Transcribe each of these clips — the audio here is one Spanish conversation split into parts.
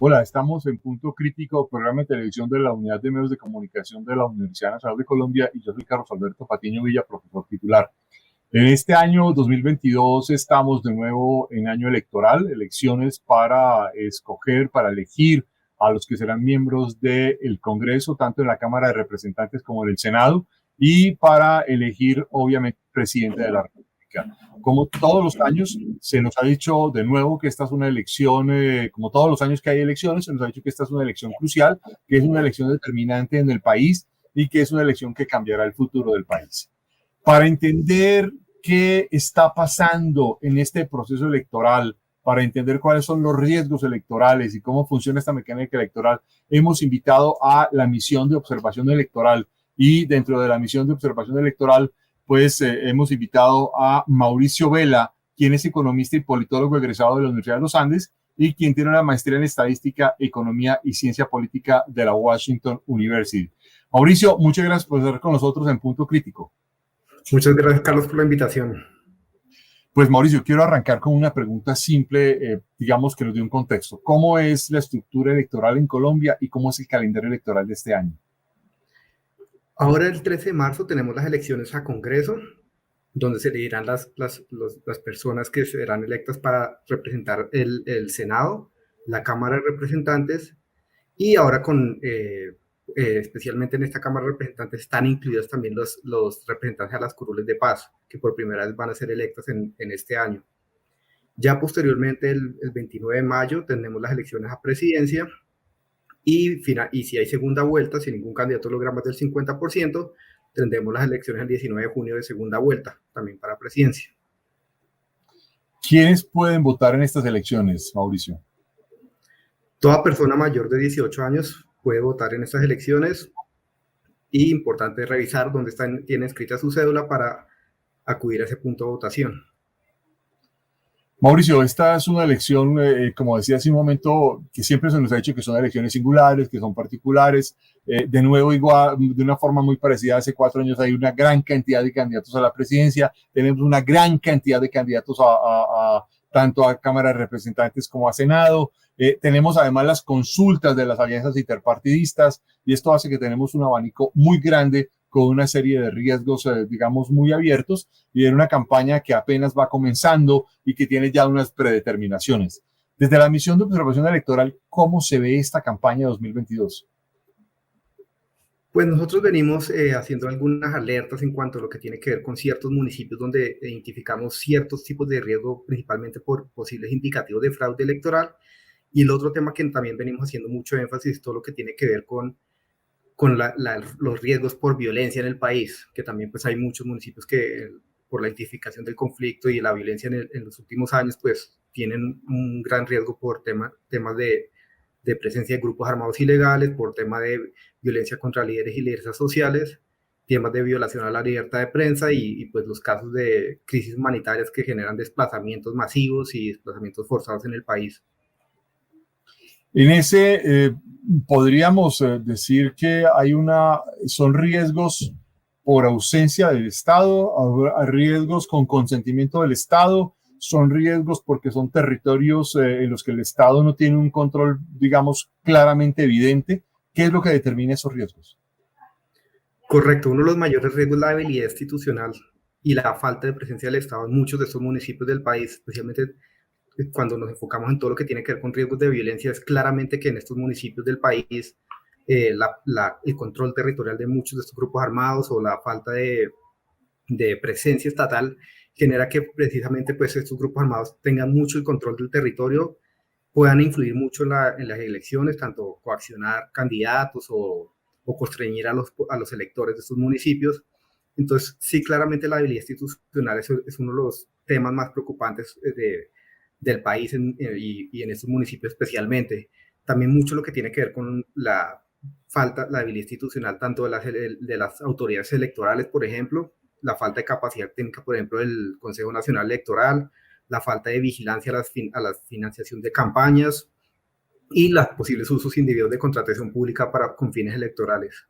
Hola, estamos en Punto Crítico, programa de televisión de la Unidad de Medios de Comunicación de la Universidad Nacional de Colombia, y yo soy Carlos Alberto Patiño Villa, profesor titular. En este año 2022 estamos de nuevo en año electoral, elecciones para escoger, para elegir a los que serán miembros del Congreso, tanto en la Cámara de Representantes como en el Senado, y para elegir, obviamente, presidente de la República. Como todos los años, se nos ha dicho de nuevo que esta es una elección, como todos los años que hay elecciones, se nos ha dicho que esta es una elección crucial, que es una elección determinante en el país y que es una elección que cambiará el futuro del país. Para entender qué está pasando en este proceso electoral, para entender cuáles son los riesgos electorales y cómo funciona esta mecánica electoral, hemos invitado a la misión de observación electoral, y dentro de la misión de observación electoral, pues hemos invitado a Mauricio Vela, quien es economista y politólogo egresado de la Universidad de los Andes y quien tiene una maestría en estadística, economía y ciencia política de la Washington University. Mauricio, muchas gracias por estar con nosotros en Punto Crítico. Muchas gracias, Carlos, por la invitación. Pues Mauricio, quiero arrancar con una pregunta simple, digamos que nos dé un contexto. ¿Cómo es la estructura electoral en Colombia y cómo es el calendario electoral de este año? Ahora, el 13 de marzo, tenemos las elecciones a Congreso, donde se elegirán las personas que serán electas para representar el Senado, la Cámara de Representantes, y ahora especialmente en esta Cámara de Representantes están incluidos también los representantes a las curules de paz, que por primera vez van a ser electas en este año. Ya posteriormente, el 29 de mayo, tendremos las elecciones a presidencia. Y si hay segunda vuelta, si ningún candidato logra más del 50%, tendremos las elecciones el 19 de junio de segunda vuelta, también para presidencia. ¿Quiénes pueden votar en estas elecciones, Mauricio? Toda persona mayor de 18 años puede votar en estas elecciones, y importante revisar dónde tiene escrita su cédula para acudir a ese punto de votación. Mauricio, esta es una elección, como decía hace un momento, que siempre se nos ha dicho que son elecciones singulares, que son particulares. De nuevo, igual, de una forma muy parecida, hace 4 años hay una gran cantidad de candidatos a la presidencia, tenemos una gran cantidad de candidatos tanto a Cámara de Representantes como a Senado. Tenemos además las consultas de las alianzas interpartidistas, y esto hace que tenemos un abanico muy grande con una serie de riesgos, digamos, muy abiertos, y en una campaña que apenas va comenzando y que tiene ya unas predeterminaciones. Desde la misión de observación electoral, ¿cómo se ve esta campaña 2022? Pues nosotros venimos haciendo algunas alertas en cuanto a lo que tiene que ver con ciertos municipios donde identificamos ciertos tipos de riesgo, principalmente por posibles indicativos de fraude electoral. Y el otro tema que también venimos haciendo mucho énfasis es todo lo que tiene que ver con los riesgos por violencia en el país, que también pues hay muchos municipios que por la identificación del conflicto y la violencia en los últimos años pues tienen un gran riesgo por temas de presencia de grupos armados ilegales, por tema de violencia contra líderes y lideresas sociales, temas de violación a la libertad de prensa y pues los casos de crisis humanitarias que generan desplazamientos masivos y desplazamientos forzados en el país. En ese, podríamos decir que son riesgos por ausencia del Estado, riesgos con consentimiento del Estado, son riesgos porque son territorios en los que el Estado no tiene un control, digamos, claramente evidente. ¿Qué es lo que determina esos riesgos? Correcto, uno de los mayores riesgos es la debilidad institucional y la falta de presencia del Estado en muchos de estos municipios del país, especialmente cuando nos enfocamos en todo lo que tiene que ver con riesgos de violencia. Es claramente que en estos municipios del país el control territorial de muchos de estos grupos armados o la falta de presencia estatal genera que precisamente pues estos grupos armados tengan mucho el control del territorio, puedan influir mucho en las elecciones, tanto coaccionar candidatos o constreñir a los electores de estos municipios. Entonces, sí, claramente la debilidad institucional es uno de los temas más preocupantes del país y en estos municipios especialmente. También mucho lo que tiene que ver con la debilidad institucional tanto de las autoridades electorales, por ejemplo, la falta de capacidad técnica, por ejemplo, del Consejo Nacional Electoral, la falta de vigilancia a la financiación de campañas y los posibles usos indebidos de contratación pública con fines electorales.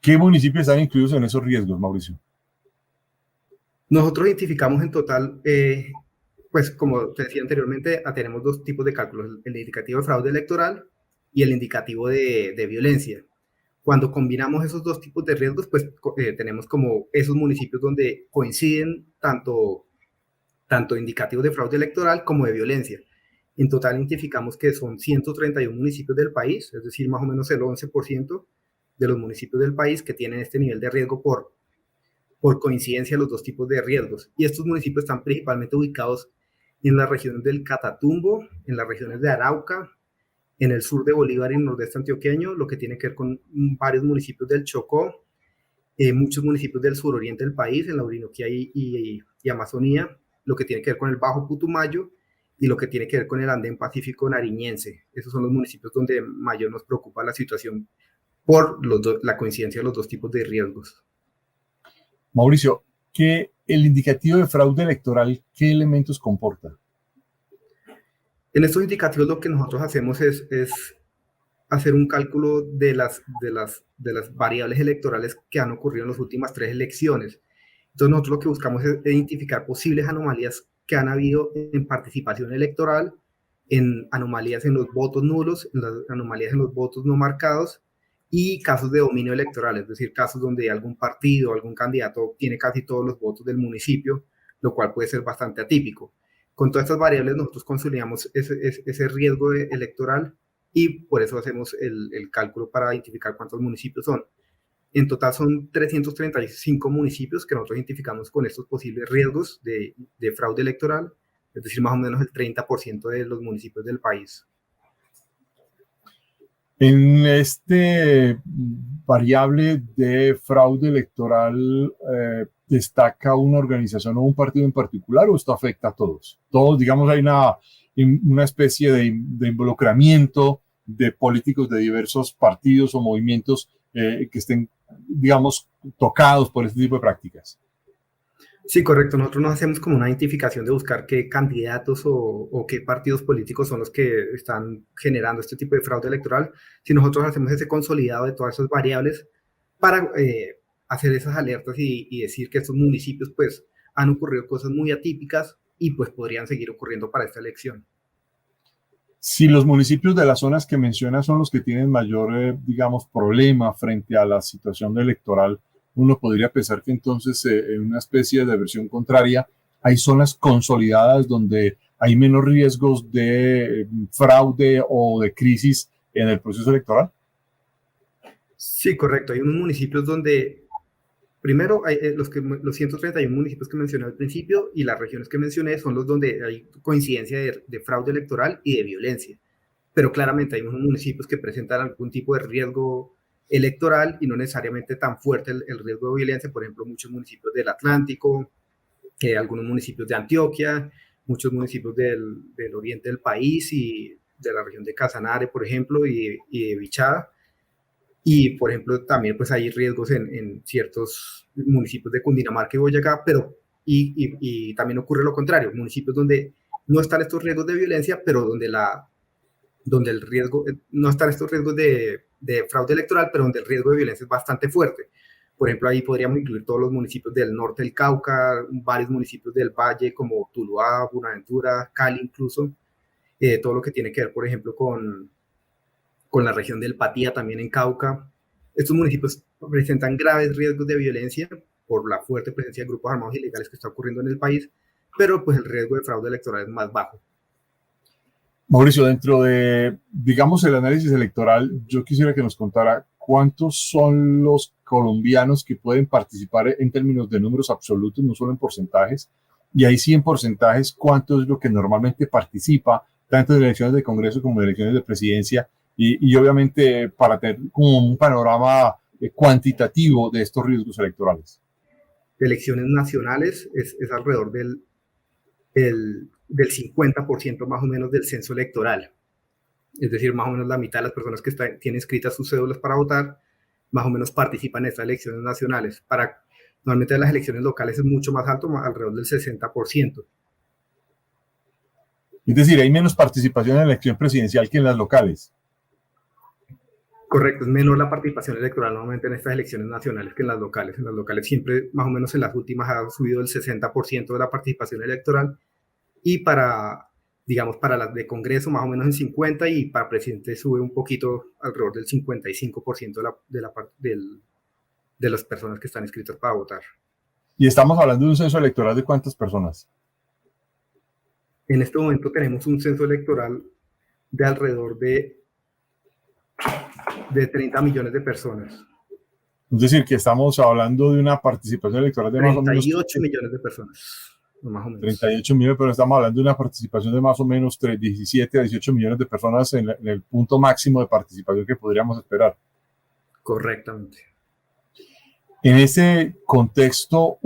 ¿Qué municipios están incluidos en esos riesgos, Mauricio? Nosotros identificamos en total pues como te decía anteriormente, tenemos dos tipos de cálculos, el indicativo de fraude electoral y el indicativo de violencia. Cuando combinamos esos dos tipos de riesgos, pues tenemos como esos municipios donde coinciden tanto indicativos de fraude electoral como de violencia. En total identificamos que son 131 municipios del país, es decir, más o menos el 11% de los municipios del país que tienen este nivel de riesgo por coincidencia los dos tipos de riesgos. Y estos municipios están principalmente ubicados en las regiones del Catatumbo, en las regiones de Arauca, en el sur de Bolívar y el nordeste antioqueño, lo que tiene que ver con varios municipios del Chocó, muchos municipios del suroriente del país, en la Orinoquía y Amazonía, lo que tiene que ver con el Bajo Putumayo y lo que tiene que ver con el Andén Pacífico nariñense. Esos son los municipios donde mayor nos preocupa la situación por la coincidencia de los dos tipos de riesgos. Mauricio, ¿qué el indicativo de fraude electoral, qué elementos comporta? En estos indicativos lo que nosotros hacemos es hacer un cálculo de las variables electorales que han ocurrido en las últimas 3 elecciones. Entonces nosotros lo que buscamos es identificar posibles anomalías que han habido en participación electoral, en anomalías en los votos nulos, en las anomalías en los votos no marcados y casos de dominio electoral, es decir, casos donde algún partido, algún candidato tiene casi todos los votos del municipio, lo cual puede ser bastante atípico. Con todas estas variables nosotros consolidamos ese riesgo electoral y por eso hacemos el cálculo para identificar cuántos municipios son. En total son 335 municipios que nosotros identificamos con estos posibles riesgos de fraude electoral, es decir, más o menos el 30% de los municipios del país. En este variable de fraude electoral, ¿destaca una organización o un partido en particular o esto afecta a todos? Todos, digamos, hay una especie de involucramiento de políticos de diversos partidos o movimientos que estén, digamos, tocados por este tipo de prácticas. Sí, correcto. Nosotros nos hacemos como una identificación de buscar qué candidatos o qué partidos políticos son los que están generando este tipo de fraude electoral. Si nosotros hacemos ese consolidado de todas esas variables para hacer esas alertas y decir que estos municipios pues han ocurrido cosas muy atípicas y pues podrían seguir ocurriendo para esta elección. Si los municipios de las zonas que mencionas son los que tienen mayor, digamos, problema frente a la situación electoral, uno podría pensar que entonces en una especie de versión contraria hay zonas consolidadas donde hay menos riesgos de fraude o de crisis en el proceso electoral. Sí, correcto. Hay unos municipios donde, primero, hay, los 131 municipios que mencioné al principio y las regiones que mencioné son los donde hay coincidencia de fraude electoral y de violencia. Pero claramente hay unos municipios que presentan algún tipo de riesgo electoral y no necesariamente tan fuerte el riesgo de violencia, por ejemplo, muchos municipios del Atlántico, algunos municipios de Antioquia, muchos municipios del oriente del país y de la región de Casanare, por ejemplo, y de Vichada. Y, por ejemplo, también pues hay riesgos en ciertos municipios de Cundinamarca y Boyacá, pero y también ocurre lo contrario, municipios donde no están estos riesgos de violencia, pero donde el riesgo, no están estos riesgos de fraude electoral, pero donde el riesgo de violencia es bastante fuerte. Por ejemplo, ahí podríamos incluir todos los municipios del norte del Cauca, varios municipios del Valle, como Tuluá, Buenaventura, Cali incluso, todo lo que tiene que ver, por ejemplo, con la región del Patía, también en Cauca. Estos municipios presentan graves riesgos de violencia por la fuerte presencia de grupos armados ilegales que está ocurriendo en el país, pero pues el riesgo de fraude electoral es más bajo. Mauricio, dentro de, digamos, el análisis electoral, yo quisiera que nos contara cuántos son los colombianos que pueden participar en términos de números absolutos, no solo en porcentajes, y ahí sí en porcentajes, cuánto es lo que normalmente participa, tanto en elecciones de Congreso como en elecciones de presidencia, y obviamente para tener como un panorama cuantitativo de estos riesgos electorales. De elecciones nacionales es alrededor del 50% más o menos del censo electoral. Es decir, más o menos la mitad de las personas que tienen escritas sus cédulas para votar, más o menos participan en estas elecciones nacionales. Normalmente en las elecciones locales es mucho más alto, alrededor del 60%. Es decir, hay menos participación en la elección presidencial que en las locales. Correcto, es menor la participación electoral normalmente en estas elecciones nacionales que en las locales. En las locales siempre, más o menos en las últimas, ha subido el 60% de la participación electoral y para, digamos, para las de Congreso más o menos en 50 y para presidente sube un poquito alrededor del 55% de las personas que están inscritas para votar. Y estamos hablando de un censo electoral de cuántas personas. En este momento tenemos un censo electoral de alrededor de 30 millones de personas. Es decir, que estamos hablando de una participación electoral de más o menos 38 millones de personas, más o menos. 38 millones, pero estamos hablando de una participación de más o menos 17 a 18 millones de personas en el punto máximo de participación que podríamos esperar. Correctamente. En ese contexto,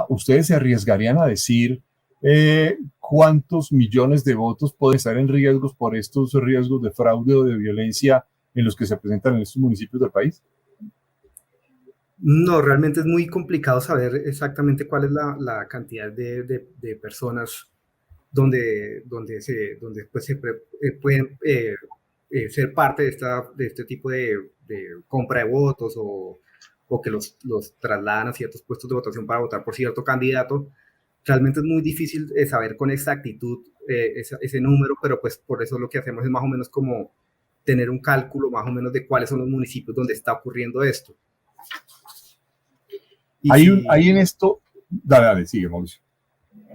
ustedes se arriesgarían a decir cuántos millones de votos pueden estar en riesgos por estos riesgos de fraude o de violencia en los que se presentan en estos municipios del país. No, realmente es muy complicado saber exactamente cuál es la cantidad de personas donde pues pueden ser parte de este tipo de compra de votos o que los trasladan a ciertos puestos de votación para votar por cierto candidato. Realmente es muy difícil saber con exactitud ese número, pero pues por eso lo que hacemos es más o menos como tener un cálculo más o menos de cuáles son los municipios donde está ocurriendo esto. Hay en esto, dale, sigue, Mauricio.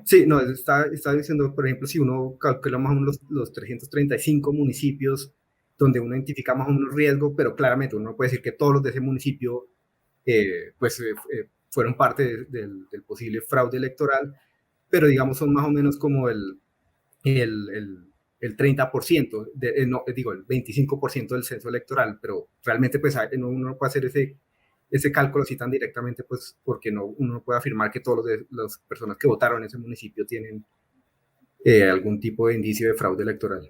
Sí, no, está diciendo, por ejemplo, si uno calcula más o menos los 335 municipios donde uno identifica más o menos riesgo, pero claramente uno no puede decir que todos los de ese municipio fueron parte del posible fraude electoral, pero digamos son más o menos como el 30%, el 25% del censo electoral, pero realmente pues uno no puede hacer ese cálculo así tan directamente, pues porque uno no puede afirmar que todas las personas que votaron en ese municipio tienen algún tipo de indicio de fraude electoral.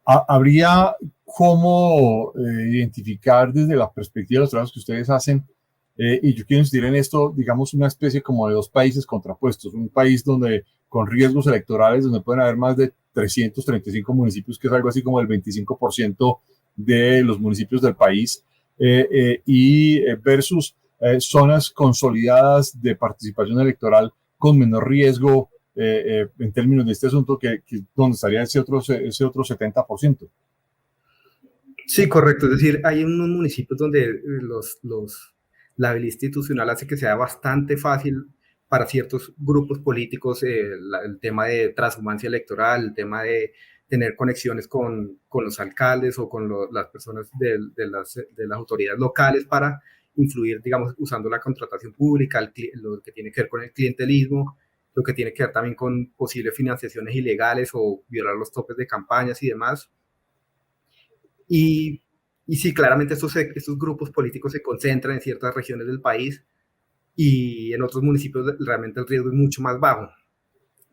¿Habría cómo identificar desde la perspectiva de los trabajos que ustedes hacen? Y yo quiero insistir en esto, digamos, una especie como de dos países contrapuestos. Un país donde con riesgos electorales, donde pueden haber más de 335 municipios, que es algo así como el 25% de los municipios del país, versus zonas consolidadas de participación electoral con menor riesgo en términos de este asunto, donde estaría ese otro 70%. Sí, correcto. Es decir, hay unos municipios donde la habilidad institucional hace que sea bastante fácil para ciertos grupos políticos el tema de transhumancia electoral, el tema de tener conexiones con los alcaldes o con las personas de las autoridades locales para influir, digamos, usando la contratación pública, lo que tiene que ver con el clientelismo, lo que tiene que ver también con posibles financiaciones ilegales o violar los topes de campañas y demás. Y sí, claramente estos grupos políticos se concentran en ciertas regiones del país y en otros municipios realmente el riesgo es mucho más bajo.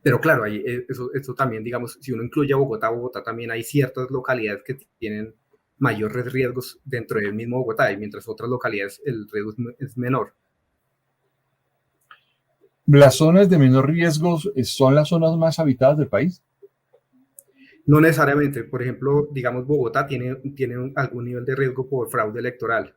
Pero claro, eso también, digamos, si uno incluye a Bogotá también hay ciertas localidades que tienen mayores riesgos dentro del mismo Bogotá, y mientras otras localidades el riesgo es menor. ¿Las zonas de menor riesgo son las zonas más habitadas del país? No necesariamente. Por ejemplo, digamos, Bogotá tiene algún nivel de riesgo por fraude electoral,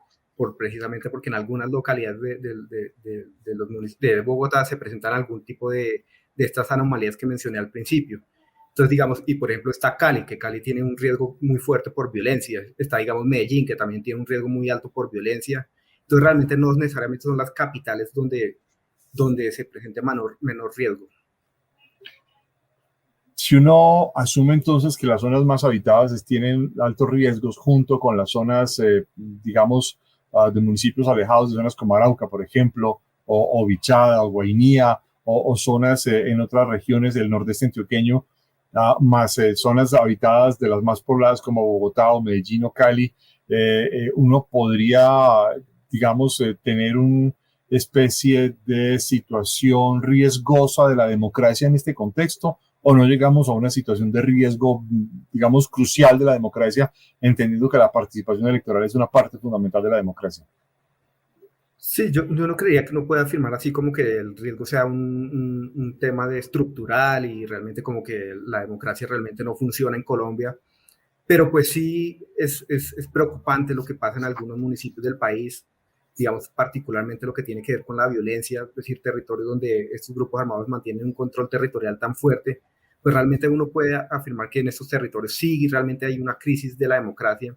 precisamente porque en algunas localidades de Bogotá se presentan algún tipo de estas anomalías que mencioné al principio. Entonces, digamos, y por ejemplo está Cali, que Cali tiene un riesgo muy fuerte por violencia. Está, digamos, Medellín, que también tiene un riesgo muy alto por violencia. Entonces, realmente no necesariamente son las capitales donde se presente menor riesgo. Si uno asume entonces que las zonas más habitadas tienen altos riesgos junto con las zonas, digamos, de municipios alejados de zonas como Arauca, por ejemplo, o Bichada, o Guainía, o zonas en otras regiones del nordeste antioqueño, más zonas habitadas de las más pobladas como Bogotá o Medellín o Cali, uno podría, digamos, tener una especie de situación riesgosa de la democracia en este contexto, o no llegamos a una situación de riesgo, digamos, crucial de la democracia, entendiendo que la participación electoral es una parte fundamental de la democracia. Sí, yo no creía que uno pueda afirmar así como que el riesgo sea un tema de estructural y realmente como que la democracia realmente no funciona en Colombia, pero pues sí es preocupante lo que pasa en algunos municipios del país, digamos, particularmente lo que tiene que ver con la violencia, es decir, territorios donde estos grupos armados mantienen un control territorial tan fuerte, pues realmente uno puede afirmar que en estos territorios sí realmente hay una crisis de la democracia,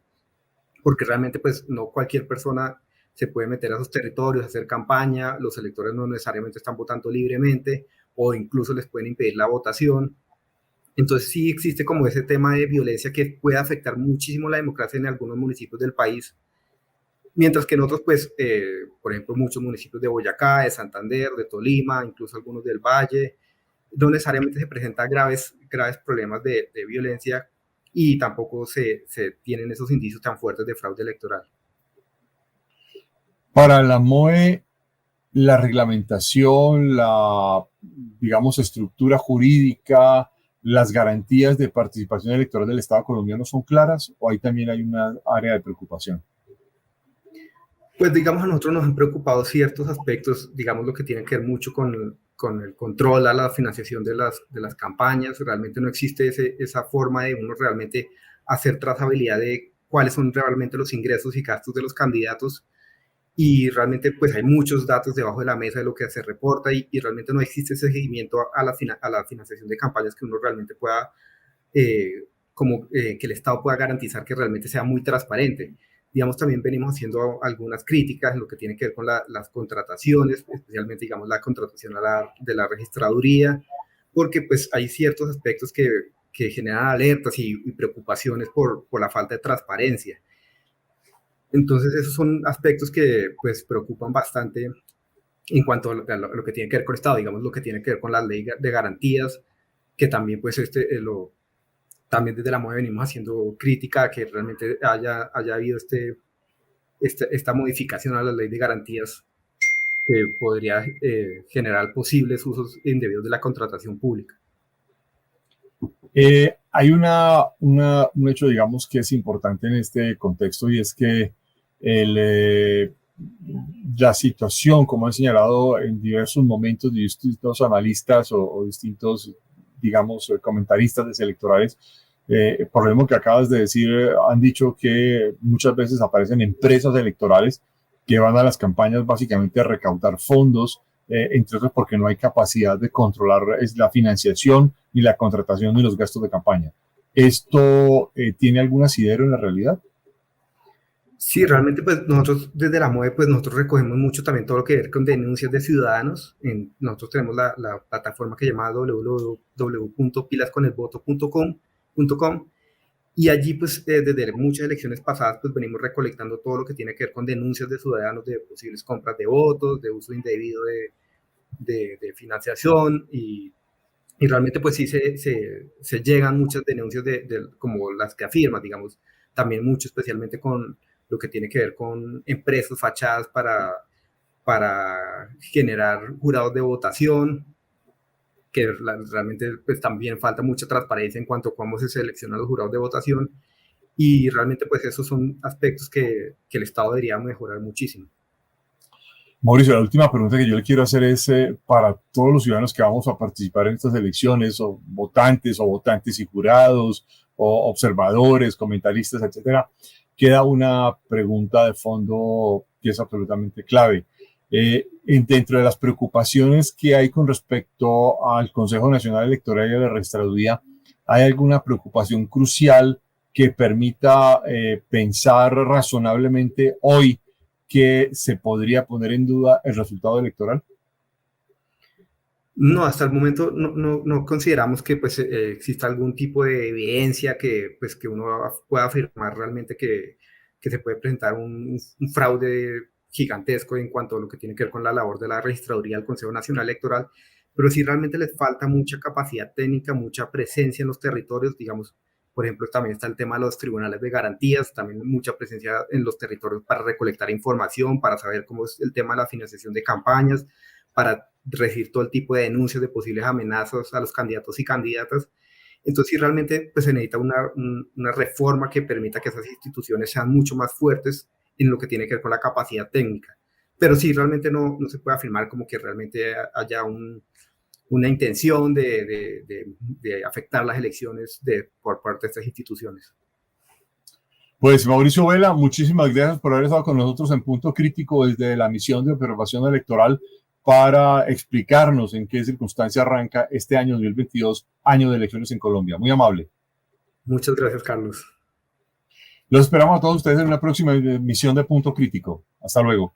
porque realmente pues no cualquier persona se puede meter a esos territorios, hacer campaña, los electores no necesariamente están votando libremente o incluso les pueden impedir la votación. Entonces sí existe como ese tema de violencia que puede afectar muchísimo la democracia en algunos municipios del país, mientras que en otros, pues, por ejemplo, muchos municipios de Boyacá, de Santander, de Tolima, incluso algunos del Valle, no necesariamente se presentan graves problemas de violencia y tampoco se tienen esos indicios tan fuertes de fraude electoral. Para la MOE, la reglamentación, la, digamos, estructura jurídica, las garantías de participación electoral del Estado colombiano son claras o ahí también hay una área de preocupación. Pues digamos, a nosotros nos han preocupado ciertos aspectos, digamos, lo que tiene que ver mucho con el control a la financiación de las campañas. Realmente no existe esa forma de uno realmente hacer trazabilidad de cuáles son realmente los ingresos y gastos de los candidatos. Y realmente pues hay muchos datos debajo de la mesa de lo que se reporta y realmente no existe ese seguimiento a la financiación de campañas que uno realmente pueda, que el Estado pueda garantizar que realmente sea muy transparente. Digamos, también venimos haciendo algunas críticas en lo que tiene que ver con las contrataciones, especialmente, digamos, la contratación de la registraduría, porque pues hay ciertos aspectos que generan alertas y preocupaciones por la falta de transparencia. Entonces, esos son aspectos que pues preocupan bastante en cuanto a lo que tiene que ver con el Estado, digamos, lo que tiene que ver con la ley de garantías, que también pues también desde la MOE venimos haciendo crítica a que realmente haya habido esta modificación a la ley de garantías que podría generar posibles usos indebidos de la contratación pública. Hay un hecho, digamos, que es importante en este contexto y es que el, la situación, como han señalado en diversos momentos distintos analistas o distintos, digamos, comentaristas electorales, por lo mismo que acabas de decir, han dicho que muchas veces aparecen empresas electorales que van a las campañas básicamente a recaudar fondos, entre otros porque no hay capacidad de controlar la financiación ni la contratación ni los gastos de campaña. ¿Esto tiene algún asidero en la realidad? Sí, realmente pues nosotros desde la MOE pues nosotros recogemos mucho también todo lo que ver con denuncias de ciudadanos. Nosotros tenemos la plataforma que se llama www.pilasconelvoto.com y allí pues desde muchas elecciones pasadas pues venimos recolectando todo lo que tiene que ver con denuncias de ciudadanos de posibles compras de votos, de uso indebido de financiación y realmente pues sí se llegan muchas denuncias como las que afirman, digamos, también mucho especialmente con lo que tiene que ver con empresas fachadas para generar jurados de votación, que realmente pues también falta mucha transparencia en cuanto a cómo se seleccionan los jurados de votación y realmente pues esos son aspectos que el Estado debería mejorar muchísimo. Mauricio, la última pregunta que yo le quiero hacer es para todos los ciudadanos que vamos a participar en estas elecciones, o votantes y jurados, o observadores, comentaristas, etcétera, queda una pregunta de fondo que es absolutamente clave. Dentro de las preocupaciones que hay con respecto al Consejo Nacional Electoral y a la registraduría, ¿hay alguna preocupación crucial que permita pensar razonablemente hoy que se podría poner en duda el resultado electoral? No, hasta el momento no consideramos que pues, exista algún tipo de evidencia pues, que uno pueda afirmar realmente que se puede presentar un fraude gigantesco en cuanto a lo que tiene que ver con la labor de la registraduría del Consejo Nacional Electoral, pero sí realmente les falta mucha capacidad técnica, mucha presencia en los territorios, digamos, por ejemplo, también está el tema de los tribunales de garantías, también mucha presencia en los territorios para recolectar información, para saber cómo es el tema de la financiación de campañas, para recibir todo el tipo de denuncias de posibles amenazas a los candidatos y candidatas. Entonces, sí, realmente pues, se necesita una reforma que permita que esas instituciones sean mucho más fuertes en lo que tiene que ver con la capacidad técnica. Pero sí, realmente no se puede afirmar como que realmente haya una intención de afectar las elecciones por parte de estas instituciones. Pues Mauricio Vela, muchísimas gracias por haber estado con nosotros en Punto Crítico desde la misión de observación electoral para explicarnos en qué circunstancia arranca este año 2022, año de elecciones en Colombia. Muy amable. Muchas gracias, Carlos. Los esperamos a todos ustedes en una próxima emisión de Punto Crítico. Hasta luego.